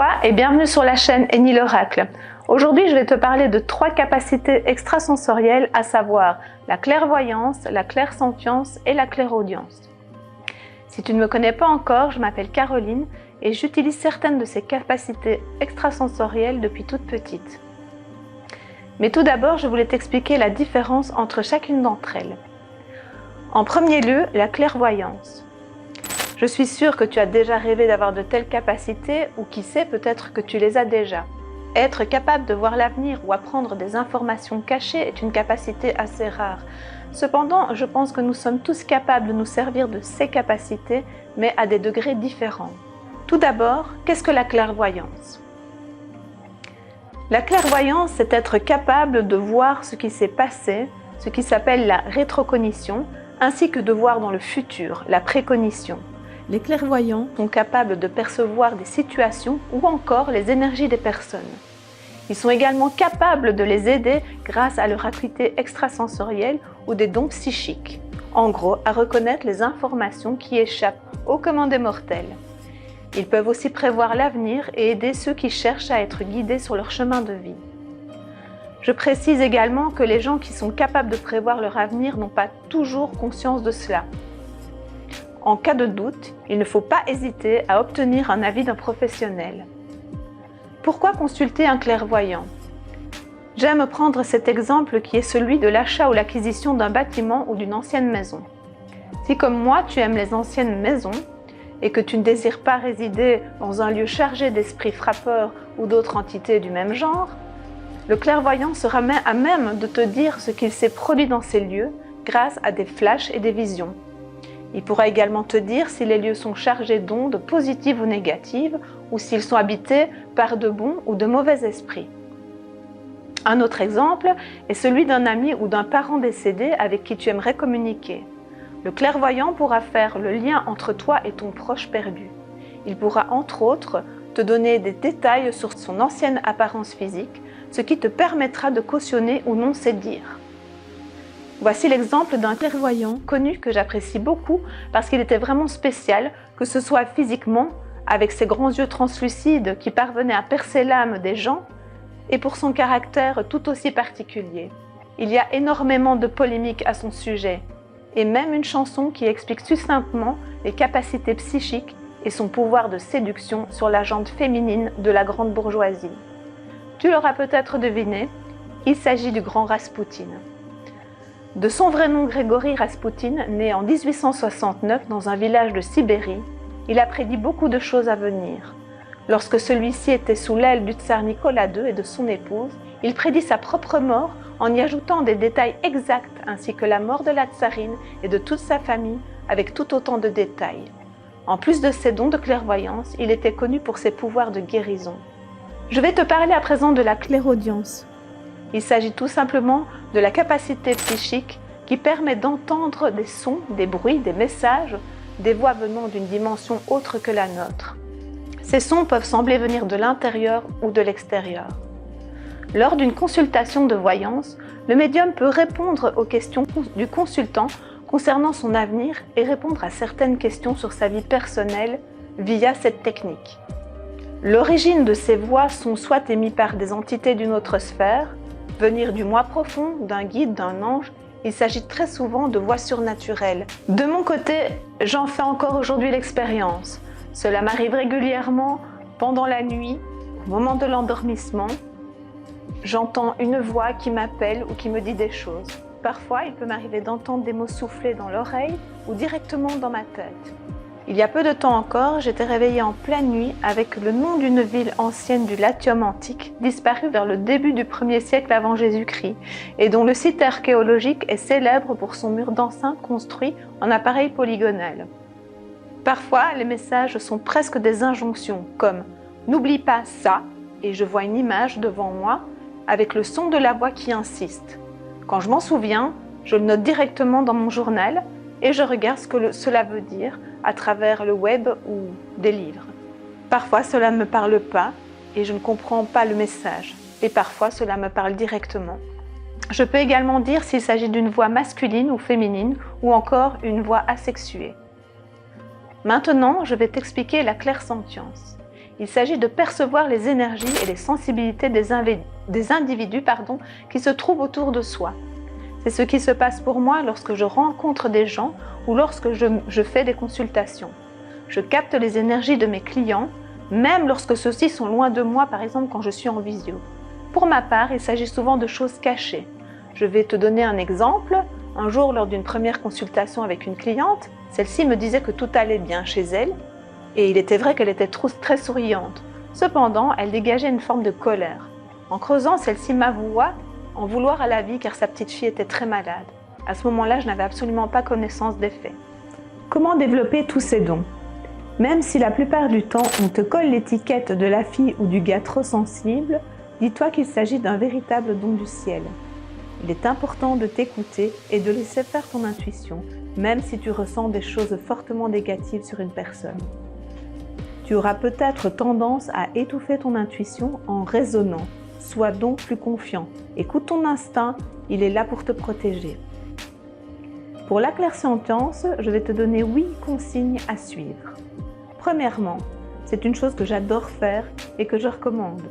toi et bienvenue sur la chaîne Eni l'Oracle. Aujourd'hui, je vais te parler de 3 capacités extrasensorielles, à savoir la clairvoyance, la clairsentience et la clairaudience. Si tu ne me connais pas encore, je m'appelle Caroline et j'utilise certaines de ces capacités extrasensorielles depuis toute petite. Mais tout d'abord, je voulais t'expliquer la différence entre chacune d'entre elles. En premier lieu, la clairvoyance. Je suis sûre que tu as déjà rêvé d'avoir de telles capacités ou qui sait, peut-être que tu les as déjà. Être capable de voir l'avenir ou apprendre des informations cachées est une capacité assez rare. Cependant, je pense que nous sommes tous capables de nous servir de ces capacités, mais à des degrés différents. Tout d'abord, qu'est-ce que la clairvoyance? La clairvoyance, c'est être capable de voir ce qui s'est passé, ce qui s'appelle la rétrocognition, ainsi que de voir dans le futur, la précognition. Les clairvoyants sont capables de percevoir des situations ou encore les énergies des personnes. Ils sont également capables de les aider grâce à leur acuité extrasensorielle ou des dons psychiques. En gros, à reconnaître les informations qui échappent au commun des mortels. Ils peuvent aussi prévoir l'avenir et aider ceux qui cherchent à être guidés sur leur chemin de vie. Je précise également que les gens qui sont capables de prévoir leur avenir n'ont pas toujours conscience de cela. En cas de doute, il ne faut pas hésiter à obtenir un avis d'un professionnel. Pourquoi consulter un clairvoyant? J'aime prendre cet exemple qui est celui de l'achat ou l'acquisition d'un bâtiment ou d'une ancienne maison. Si comme moi tu aimes les anciennes maisons et que tu ne désires pas résider dans un lieu chargé d'esprits frappeurs ou d'autres entités du même genre, le clairvoyant sera à même de te dire ce qu'il s'est produit dans ces lieux grâce à des flashs et des visions. Il pourra également te dire si les lieux sont chargés d'ondes positives ou négatives ou s'ils sont habités par de bons ou de mauvais esprits. Un autre exemple est celui d'un ami ou d'un parent décédé avec qui tu aimerais communiquer. Le clairvoyant pourra faire le lien entre toi et ton proche perdu. Il pourra entre autres te donner des détails sur son ancienne apparence physique, ce qui te permettra de cautionner ou non ses dires. Voici l'exemple d'un clairvoyant connu que j'apprécie beaucoup parce qu'il était vraiment spécial, que ce soit physiquement, avec ses grands yeux translucides qui parvenaient à percer l'âme des gens, et pour son caractère tout aussi particulier. Il y a énormément de polémiques à son sujet, et même une chanson qui explique succinctement les capacités psychiques et son pouvoir de séduction sur la jante féminine de la grande bourgeoisie. Tu l'auras peut-être deviné, il s'agit du grand Raspoutine. De son vrai nom Grégory Raspoutine, né en 1869 dans un village de Sibérie, il a prédit beaucoup de choses à venir. Lorsque celui-ci était sous l'aile du tsar Nicolas II et de son épouse, il prédit sa propre mort en y ajoutant des détails exacts ainsi que la mort de la tsarine et de toute sa famille avec tout autant de détails. En plus de ses dons de clairvoyance, il était connu pour ses pouvoirs de guérison. Je vais te parler à présent de la clairaudience. Il s'agit tout simplement de la capacité psychique qui permet d'entendre des sons, des bruits, des messages, des voix venant d'une dimension autre que la nôtre. Ces sons peuvent sembler venir de l'intérieur ou de l'extérieur. Lors d'une consultation de voyance, le médium peut répondre aux questions du consultant concernant son avenir et répondre à certaines questions sur sa vie personnelle via cette technique. L'origine de ces voix sont soit émises par des entités d'une autre sphère, venir du moi profond, d'un guide, d'un ange, il s'agit très souvent de voix surnaturelles. De mon côté, j'en fais encore aujourd'hui l'expérience. Cela m'arrive régulièrement pendant la nuit, au moment de l'endormissement. J'entends une voix qui m'appelle ou qui me dit des choses. Parfois, il peut m'arriver d'entendre des mots soufflés dans l'oreille ou directement dans ma tête. Il y a peu de temps encore, j'étais réveillée en pleine nuit avec le nom d'une ville ancienne du Latium antique, disparue vers le début du 1er siècle avant Jésus-Christ, et dont le site archéologique est célèbre pour son mur d'enceinte construit en appareil polygonal. Parfois, les messages sont presque des injonctions, comme « N'oublie pas ça » et je vois une image devant moi avec le son de la voix qui insiste. Quand je m'en souviens, je le note directement dans mon journal et je regarde ce que cela veut dire à travers le web ou des livres. Parfois, cela ne me parle pas et je ne comprends pas le message. Et parfois, cela me parle directement. Je peux également dire s'il s'agit d'une voix masculine ou féminine ou encore une voix asexuée. Maintenant, je vais t'expliquer la clairsentience. Il s'agit de percevoir les énergies et les sensibilités des individus qui se trouvent autour de soi. C'est ce qui se passe pour moi lorsque je rencontre des gens ou lorsque je fais des consultations. Je capte les énergies de mes clients, même lorsque ceux-ci sont loin de moi, par exemple quand je suis en visio. Pour ma part, il s'agit souvent de choses cachées. Je vais te donner un exemple. Un jour, lors d'une première consultation avec une cliente, celle-ci me disait que tout allait bien chez elle, et il était vrai qu'elle était très souriante. Cependant, elle dégageait une forme de colère. En creusant, celle-ci m'avoua en vouloir à la vie car sa petite fille était très malade. À ce moment-là, je n'avais absolument pas connaissance des faits. Comment développer tous ces dons? Même si la plupart du temps, on te colle l'étiquette de la fille ou du gars trop sensible, dis-toi qu'il s'agit d'un véritable don du ciel. Il est important de t'écouter et de laisser faire ton intuition, même si tu ressens des choses fortement négatives sur une personne. Tu auras peut-être tendance à étouffer ton intuition en raisonnant. Sois donc plus confiant. Écoute ton instinct, il est là pour te protéger. Pour la clairsentience, je vais te donner 8 consignes à suivre. Premièrement, c'est une chose que j'adore faire et que je recommande.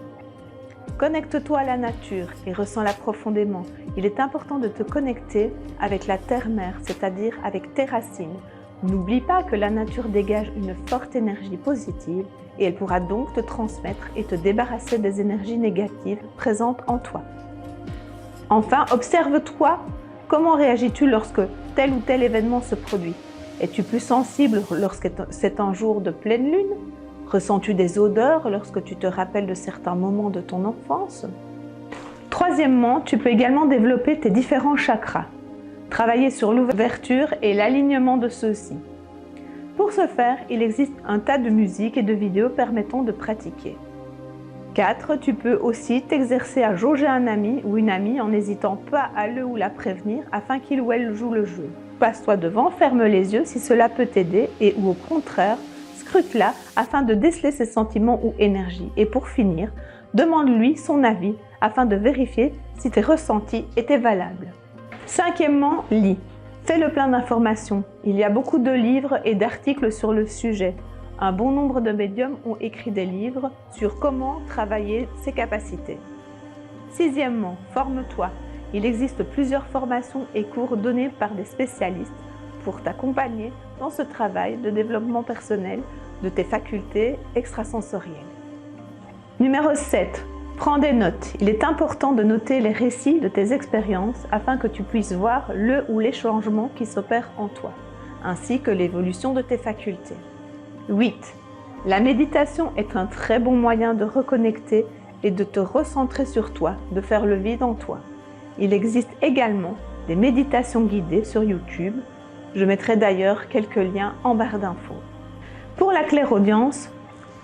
Connecte-toi à la nature et ressens-la profondément. Il est important de te connecter avec la terre-mère, c'est-à-dire avec tes racines. N'oublie pas que la nature dégage une forte énergie positive et elle pourra donc te transmettre et te débarrasser des énergies négatives présentes en toi. Enfin, observe-toi. Comment réagis-tu lorsque tel ou tel événement se produit? Es-tu plus sensible lorsque c'est un jour de pleine lune? Ressens-tu des odeurs lorsque tu te rappelles de certains moments de ton enfance? Troisièmement, tu peux également développer tes différents chakras. Travailler sur l'ouverture et l'alignement de ceux-ci. Pour ce faire, il existe un tas de musiques et de vidéos permettant de pratiquer. 4. Tu peux aussi t'exercer à jauger un ami ou une amie en n'hésitant pas à le ou la prévenir afin qu'il ou elle joue le jeu. Passe-toi devant, ferme les yeux si cela peut t'aider et ou au contraire, scrute-la afin de déceler ses sentiments ou énergies. Et pour finir, demande-lui son avis afin de vérifier si tes ressentis étaient valables. Cinquièmement, lis. Fais le plein d'informations. Il y a beaucoup de livres et d'articles sur le sujet. Un bon nombre de médiums ont écrit des livres sur comment travailler ses capacités. Sixièmement, forme-toi. Il existe plusieurs formations et cours donnés par des spécialistes pour t'accompagner dans ce travail de développement personnel de tes facultés extrasensorielles. Numéro 7. Prends des notes. Il est important de noter les récits de tes expériences afin que tu puisses voir le ou les changements qui s'opèrent en toi, ainsi que l'évolution de tes facultés. 8. La méditation est un très bon moyen de reconnecter et de te recentrer sur toi, de faire le vide en toi. Il existe également des méditations guidées sur YouTube. Je mettrai d'ailleurs quelques liens en barre d'infos. Pour la clairaudience,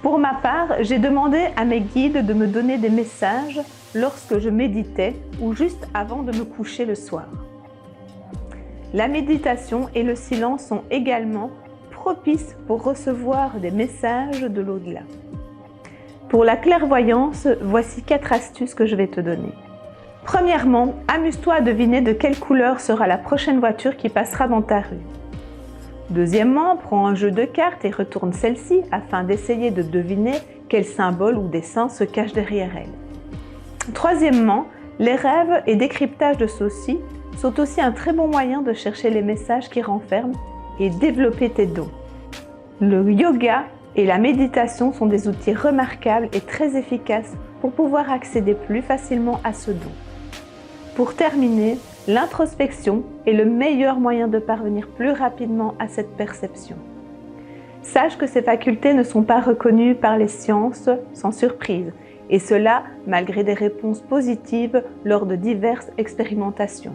pour ma part, j'ai demandé à mes guides de me donner des messages lorsque je méditais ou juste avant de me coucher le soir. La méditation et le silence sont également propices pour recevoir des messages de l'au-delà. Pour la clairvoyance, voici 4 astuces que je vais te donner. Premièrement, amuse-toi à deviner de quelle couleur sera la prochaine voiture qui passera dans ta rue. Deuxièmement, prends un jeu de cartes et retourne celle-ci afin d'essayer de deviner quel symbole ou dessin se cache derrière elle. Troisièmement, les rêves et décryptage de ceux-ci sont aussi un très bon moyen de chercher les messages qui renferment et développer tes dons. Le yoga et la méditation sont des outils remarquables et très efficaces pour pouvoir accéder plus facilement à ce don. Pour terminer, l'introspection est le meilleur moyen de parvenir plus rapidement à cette perception. Sache que ces facultés ne sont pas reconnues par les sciences sans surprise, et cela malgré des réponses positives lors de diverses expérimentations.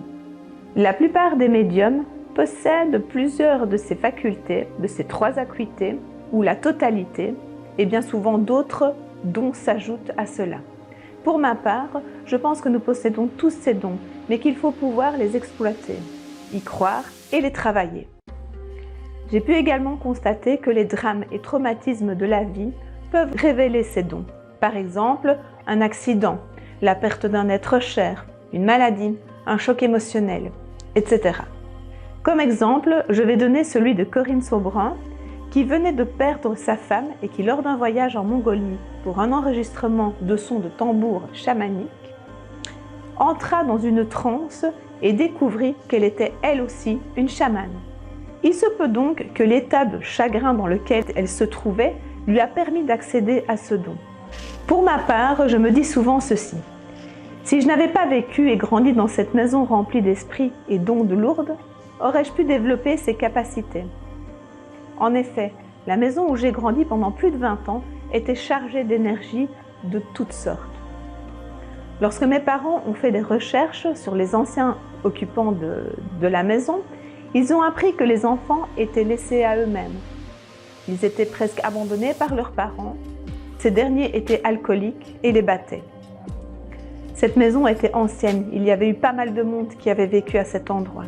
La plupart des médiums possèdent plusieurs de ces facultés, de ces 3 acuités, ou la totalité, et bien souvent d'autres dons s'ajoutent à cela. Pour ma part, je pense que nous possédons tous ces dons, mais qu'il faut pouvoir les exploiter, y croire et les travailler. J'ai pu également constater que les drames et traumatismes de la vie peuvent révéler ces dons. Par exemple, un accident, la perte d'un être cher, une maladie, un choc émotionnel, etc. Comme exemple, je vais donner celui de Corinne Saubrun, qui venait de perdre sa femme et qui, lors d'un voyage en Mongolie pour un enregistrement de sons de tambour chamanique, entra dans une transe et découvrit qu'elle était elle aussi une chamane. Il se peut donc que l'état de chagrin dans lequel elle se trouvait lui a permis d'accéder à ce don. Pour ma part, je me dis souvent ceci. Si je n'avais pas vécu et grandi dans cette maison remplie d'esprit et d'ondes lourdes, aurais-je pu développer ces capacités? En effet, la maison où j'ai grandi pendant plus de 20 ans était chargée d'énergie de toutes sortes. Lorsque mes parents ont fait des recherches sur les anciens occupants de la maison, ils ont appris que les enfants étaient laissés à eux-mêmes. Ils étaient presque abandonnés par leurs parents. Ces derniers étaient alcooliques et les battaient. Cette maison était ancienne, il y avait eu pas mal de monde qui avait vécu à cet endroit.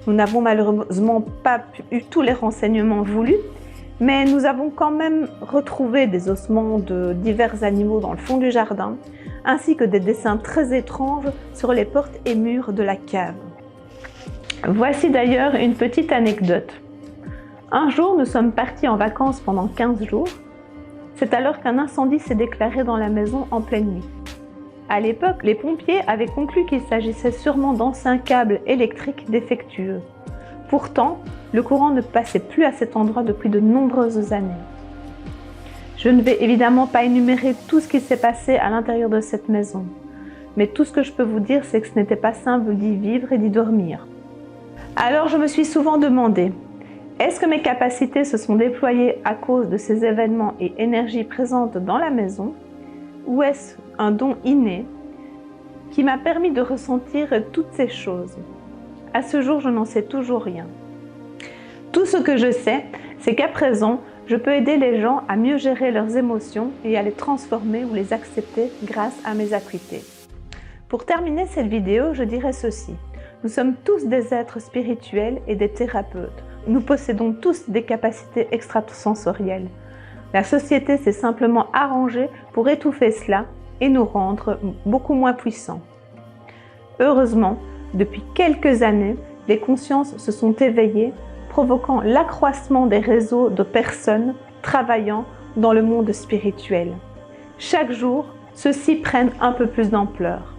Nous n'avons malheureusement pas eu tous les renseignements voulus, mais nous avons quand même retrouvé des ossements de divers animaux dans le fond du jardin, ainsi que des dessins très étranges sur les portes et murs de la cave. Voici d'ailleurs une petite anecdote. Un jour, nous sommes partis en vacances pendant 15 jours. C'est alors qu'un incendie s'est déclaré dans la maison en pleine nuit. À l'époque, les pompiers avaient conclu qu'il s'agissait sûrement d'anciens câbles électriques défectueux. Pourtant, le courant ne passait plus à cet endroit depuis de nombreuses années. Je ne vais évidemment pas énumérer tout ce qui s'est passé à l'intérieur de cette maison, mais tout ce que je peux vous dire, c'est que ce n'était pas simple d'y vivre et d'y dormir. Alors je me suis souvent demandé, est-ce que mes capacités se sont déployées à cause de ces événements et énergies présentes dans la maison, ou est-ce un don inné qui m'a permis de ressentir toutes ces choses? À ce jour, je n'en sais toujours rien. Tout ce que je sais, c'est qu'à présent, je peux aider les gens à mieux gérer leurs émotions et à les transformer ou les accepter grâce à mes acuités. Pour terminer cette vidéo, je dirais ceci. Nous sommes tous des êtres spirituels et des thérapeutes. Nous possédons tous des capacités extrasensorielles. La société s'est simplement arrangée pour étouffer cela et nous rendre beaucoup moins puissants. Heureusement, depuis quelques années, les consciences se sont éveillées, provoquant l'accroissement des réseaux de personnes travaillant dans le monde spirituel. Chaque jour, ceux-ci prennent un peu plus d'ampleur.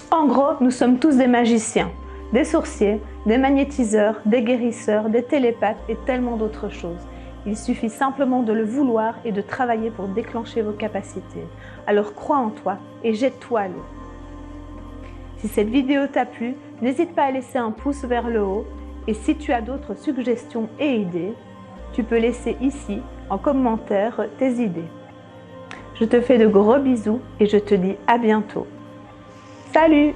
En gros, nous sommes tous des magiciens, des sorciers, des magnétiseurs, des guérisseurs, des télépathes et tellement d'autres choses. Il suffit simplement de le vouloir et de travailler pour déclencher vos capacités. Alors crois en toi et jette-toi à l'eau. Si cette vidéo t'a plu, n'hésite pas à laisser un pouce vers le haut et si tu as d'autres suggestions et idées, tu peux laisser ici en commentaire tes idées. Je te fais de gros bisous et je te dis à bientôt. Salut!